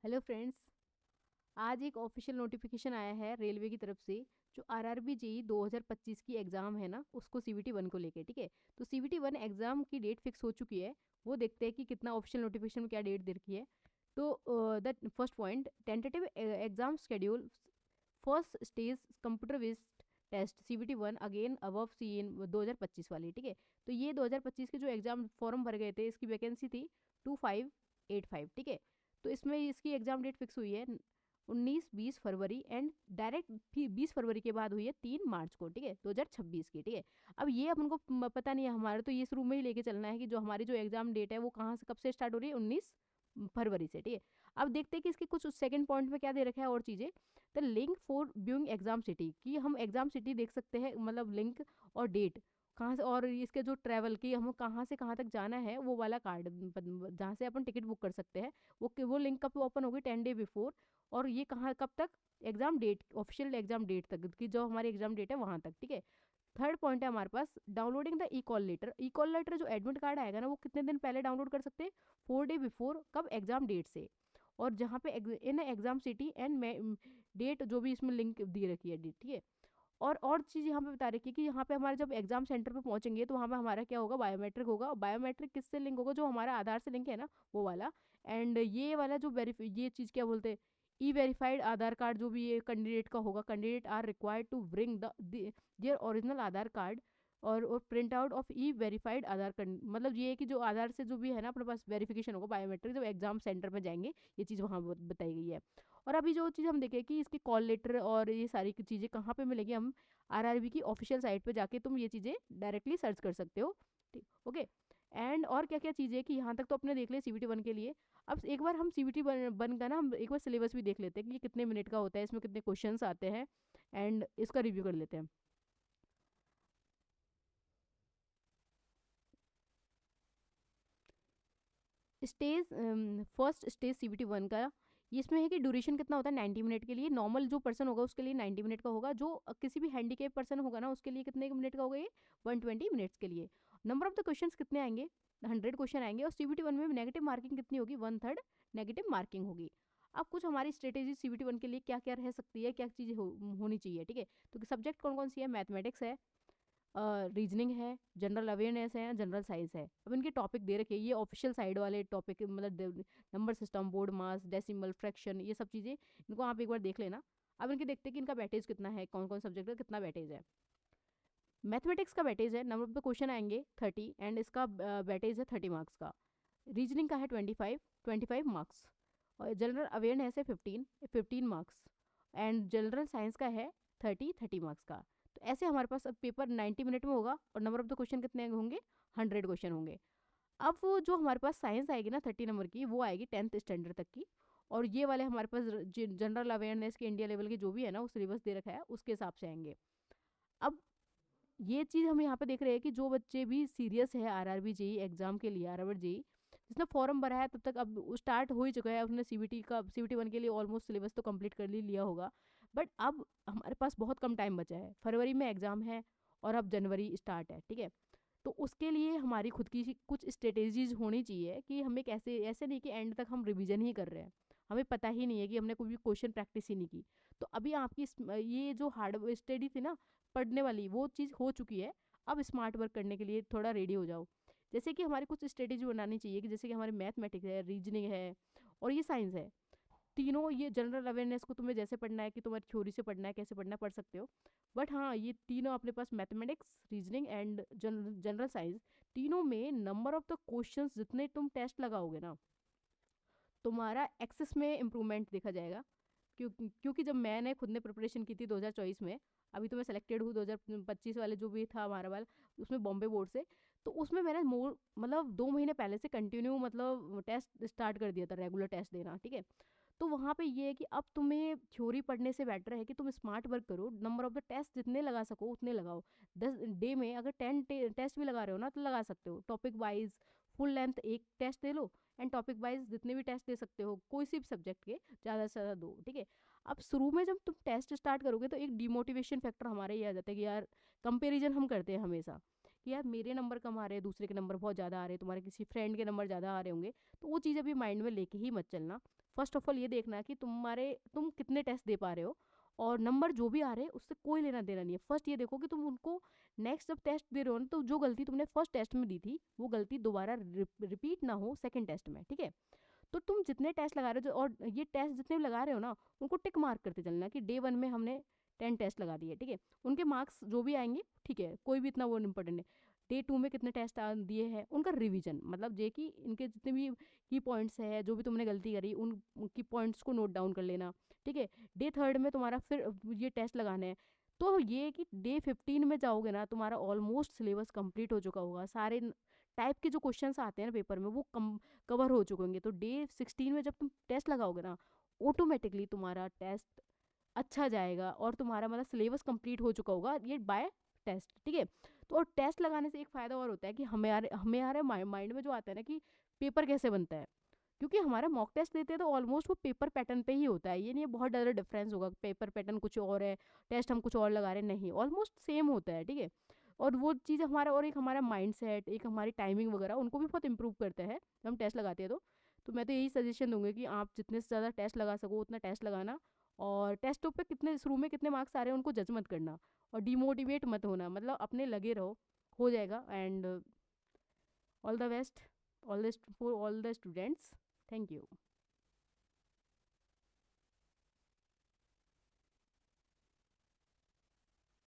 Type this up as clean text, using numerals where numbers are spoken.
Hello friends. आज एक official notification आया है रेलवे की तरफ से। जो आरआरबी जेई 2025 की एग्ज़ाम है ना, उसको सीवीटी वन को लेके, ठीक है। तो सीवीटी वन एग्ज़ाम की डेट फिक्स हो चुकी है। वो देखते हैं कि कितना ऑफिशियल नोटिफिकेशन में क्या डेट दे रखी है। तो the first point, tentative exam schedule first stage computer based test CBT one again above see in 2025 वाली, ठीक है। तो ये 2025 के जो एग्जाम फॉर्म भर गए थे, इसकी वैकेंसी थी 2585, ठीक है। तो इसमें इसकी एग्जाम डेट फिक्स हुई है 19-20 फरवरी एंड डायरेक्ट 20 फरवरी के बाद हुई है 3 मार्च को, ठीक है, 2026 की, ठीक है। अब ये अपन को पता नहीं है, हमारे तो ये शुरू में ही लेके चलना है कि जो हमारी जो एग्जाम डेट है वो कहाँ से कब से स्टार्ट हो रही है, 19 फरवरी से, ठीक है। अब देखते हैं कि इसके कुछ सेकंड पॉइंट में क्या दे रखा है और चीज़ें। The link for viewing exam city, कि हम एग्जाम सिटी देख सकते हैं, मतलब लिंक और डेट कहाँ से, और इसके जो ट्रैवल की हम कहाँ से कहाँ तक जाना है वो वाला कार्ड जहाँ से अपन टिकट बुक कर सकते हैं, वो लिंक कब ओपन होगी, 10 डे बिफोर। और ये कहाँ कब तक, exam date, official exam date तक की जो हमारी एग्जाम डेट है वहाँ तक, ठीक है। थर्ड पॉइंट है हमारे पास downloading the e call letter. E call letter जो एडमिट कार्ड आएगा ना, वो कितने दिन पहले डाउनलोड कर सकते हैं, 4 डे बिफोर, कब, एग्जाम डेट से। और जहाँ पे in exam city and date जो भी इसमें लिंक दी रखी है, डेट, ठीक है। और चीज़ यहाँ पे बता रखी है कि यहाँ पे हमारे जब एग्जाम सेंटर पे पहुंचेंगे तो वहाँ पे हमारा क्या होगा, बायोमेट्रिक होगा। बायोमेट्रिक किससे लिंक होगा, जो हमारा आधार से लिंक है ना, वो वाला। एंड ये वाला जो ये चीज़ क्या बोलते हैं, ई वेरीफाइड आधार कार्ड जो भी ये कैंडिडेट का होगा, candidate are required to bring the their original Aadhaar card और print out of e verified Aadhaar card. मतलब ये है कि जो आधार से जो भी है ना अपने पास वेरिफिकेशन होगा बायोमेट्रिक, जब एग्जाम सेंटर में जाएंगे, ये चीज़ वहाँ बताई गई है। और अभी जो चीज़ हम देखें कि इसकी कॉल लेटर और ये सारी चीज़ें कहाँ पे मिलेगी, हम आरआरबी की ऑफिशियल साइट पे जाके तुम ये चीज़ें डायरेक्टली सर्च कर सकते हो, ठीक, ओके। एंड और क्या क्या चीज़ें कि यहाँ तक तो अपने देख लिया सीवीटी वन के लिए। अब एक बार हम सीवीटी वन का ना हम एक बार सिलेबस भी देख लेते हैं कि ये कितने मिनट का होता है, इसमें कितने क्वेश्चंस आते हैं, एंड इसका रिव्यू कर लेते हैं। Stage first stage CVT one का ये इसमें है कि ड्यूरेशन कितना होता है, 90 मिनट के लिए। नॉर्मल जो पर्सन होगा उसके लिए 90 मिनट का होगा, जो किसी भी हैंडीकेप पर्सन होगा ना उसके लिए कितने मिनट का होगा, ये 120 मिनट्स के लिए। नंबर ऑफ द क्वेश्चन कितने आएंगे, 100 क्वेश्चन आएंगे। और सीवीटी वन में नेगेटिव मार्किंग कितनी होगी, 1/3 नेगेटिव मार्किंग होगी। अब कुछ हमारी स्ट्रेटेजी सीवीटी वन के लिए क्या क्या रह सकती है, क्या चीज़ें होनी चाहिए, ठीक है। तो सब्जेक्ट कौन कौन सी है, मैथमेटिक्स है, रीजनिंग है, जनरल अवेयरनेस है, जनरल साइंस है। अब इनके टॉपिक दे रखे, ये ऑफिशियल साइड वाले टॉपिक, मतलब नंबर सिस्टम, बोर्ड मास, डेसिमल, फ्रैक्शन, ये सब चीज़ें इनको आप एक बार देख लेना। अब इनके देखते हैं कि इनका वेटेज कितना है, कौन कौन सब्जेक्ट का कितना वेटेज है। मैथमेटिक्स का वेटेज है, नंबर पे क्वेश्चन आएंगे 30 एंड इसका वेटेज है 30 मार्क्स का। रीजनिंग का है 25 मार्क्स। और जनरल अवेयरनेस है 15 मार्क्स। एंड जनरल साइंस का है 30 मार्क्स का। तो ऐसे हमारे पास अब पेपर 90 मिनट में होगा और नंबर ऑफ द क्वेश्चन कितने होंगे, 100 क्वेश्चन होंगे। अब वो जो हमारे पास साइंस आएगी ना 30 नंबर की, वो आएगी 10th स्टैंडर्ड तक की। और ये वाले हमारे पास जनरल अवेयरनेस के इंडिया लेवल के जो भी है ना, वो सिलेबस दे रखा है उसके हिसाब से आएंगे। अब ये चीज़ हम यहाँ पे देख रहे हैं कि जो बच्चे भी सीरियस है आरआरबी जेई एग्जाम के लिए, आरआरबी जेई जिसने फॉर्म भरा है तब तक अब स्टार्ट हो ही चुका है, उसने सीवीटी वन के लिए ऑलमोस्ट सिलेबस तो कंप्लीट कर लिया होगा। बट अब हमारे पास बहुत कम टाइम बचा है, फरवरी में एग्ज़ाम है और अब जनवरी स्टार्ट है, ठीक है। तो उसके लिए हमारी खुद की कुछ स्ट्रेटेजीज होनी चाहिए कि हमें कैसे, ऐसे नहीं कि एंड तक हम रिवीजन ही कर रहे हैं, हमें पता ही नहीं है कि हमने कोई भी क्वेश्चन प्रैक्टिस ही नहीं की। तो अभी आपकी ये जो हार्ड स्टडी थी ना पढ़ने वाली, वो चीज़ हो चुकी है। अब स्मार्ट वर्क करने के लिए थोड़ा रेडी हो जाओ। जैसे कि हमारी कुछ स्ट्रेटेजी बनानी चाहिए कि जैसे कि हमारे मैथमेटिक्स है, रीजनिंग है और ये साइंस है, तीनों ये जनरल अवेयरनेस को तुम्हें जैसे पढ़ना है कि तुम्हारी थ्योरी से पढ़ना है, कैसे पढ़ना है पढ़ सकते हो। बट हाँ, ये तीनों अपने पास mathematics, reasoning and general science, तीनों में नंबर ऑफ द क्वेश्चंस जितने तुम टेस्ट लगाओगे ना, तुम्हारा एक्सेस में इम्प्रूवमेंट देखा जाएगा। क्योंकि जब मैंने खुद ने प्रिपरेशन की थी 2024 में, अभी तो मैं सेलेक्टेड हूँ 2025 वाले जो भी था हमारा वाला, उसमें बॉम्बे बोर्ड से। तो उसमें मैंने मोर मतलब 2 महीने पहले से कंटिन्यू मतलब टेस्ट स्टार्ट कर दिया था, रेगुलर टेस्ट देना, ठीक है। तो वहाँ पे ये है कि अब तुम्हें थ्योरी पढ़ने से बेटर है कि तुम स्मार्ट वर्क करो, नंबर ऑफ द टेस्ट जितने लगा सको उतने लगाओ। 10 डे में अगर 10 टेस्ट भी लगा रहे हो ना तो लगा सकते हो, टॉपिक वाइज फुल लेंथ एक टेस्ट दे लो, एंड टॉपिक वाइज जितने भी टेस्ट दे सकते हो कोई सी भी सब्जेक्ट के, ज़्यादा से ज़्यादा 2, ठीक है। अब शुरू में जब तुम टेस्ट स्टार्ट करोगे तो एक डिमोटिवेशन फैक्टर हमारे ये आ जाता है कि यार कंपेरिजन हम करते हैं हमेशा कि यार मेरे नंबर कम आ रहे हैं, दूसरे के नंबर बहुत ज़्यादा आ रहे हैं, तुम्हारे किसी फ्रेंड के नंबर ज़्यादा आ रहे होंगे, तो वो चीज़ अभी माइंड में लेके ही मत चलना। फर्स्ट ऑफ ऑल ये देखना कि तुम कितने टेस्ट दे पा रहे हो, और नंबर जो भी आ रहे हैं उससे कोई लेना देना नहीं है। फर्स्ट ये देखो कि तुम उनको नेक्स्ट जब टेस्ट दे रहे हो ना, तो जो गलती तुमने फर्स्ट टेस्ट में दी थी वो गलती दोबारा रिपीट ना हो सेकंड टेस्ट में, ठीक है। तो तुम जितने टेस्ट लगा रहे हो और ये टेस्ट जितने भी लगा रहे हो ना, उनको टिक मार्क करते चलना कि डे 1 में हमने 10 टेस्ट लगा दिए, ठीक है। उनके मार्क्स जो भी आएंगे, ठीक है, कोई भी इतना वो इम्पोर्टेंट है। डे 2 में कितने टेस्ट दिए हैं उनका रिवीजन, मतलब जे कि इनके जितने भी की पॉइंट्स है, जो भी तुमने गलती करी उनकी पॉइंट्स को नोट डाउन कर लेना, ठीक है। डे 3 में तुम्हारा फिर ये टेस्ट लगाने हैं। तो ये कि डे 15 में जाओगे ना, तुम्हारा ऑलमोस्ट सिलेबस कंप्लीट हो चुका होगा, सारे टाइप के जो क्वेश्चंस आते हैं ना पेपर में वो कवर हो चुके होंगे। तो डे 16 में जब तुम टेस्ट लगाओगे ना, ऑटोमेटिकली तुम्हारा टेस्ट अच्छा जाएगा और तुम्हारा मतलब सिलेबस कंप्लीट हो चुका होगा ये बाय टेस्ट, ठीक है। तो और टेस्ट लगाने से एक फ़ायदा और होता है कि हमारे माइंड में जो आता है ना कि पेपर कैसे बनता है, क्योंकि हमारा मॉक टेस्ट देते हैं तो ऑलमोस्ट वो पेपर पैटर्न पे ही होता है। ये नहीं बहुत ज़्यादा डिफरेंस होगा, पेपर पैटर्न कुछ और है, टेस्ट हम कुछ और लगा रहे हैं, नहीं, ऑलमोस्ट सेम होता है, ठीक है। और वो चीज़ हमारा, और एक हमारा माइंड सेट, एक हमारी टाइमिंग वगैरह उनको भी बहुत इंप्रूव करता है जब हम टेस्ट लगाते हैं। तो मैं तो यही सजेशन दूंगी कि आप जितने से ज़्यादा टेस्ट लगा सको उतना टेस्ट लगाना, और टेस्टों पे कितने शुरू में कितने मार्क्स आ रहे हैं उनको जज मत करना, और डिमोटिवेट मत होना, मतलब अपने लगे रहो, हो जाएगा। And all the best, all the for all the students. Thank you.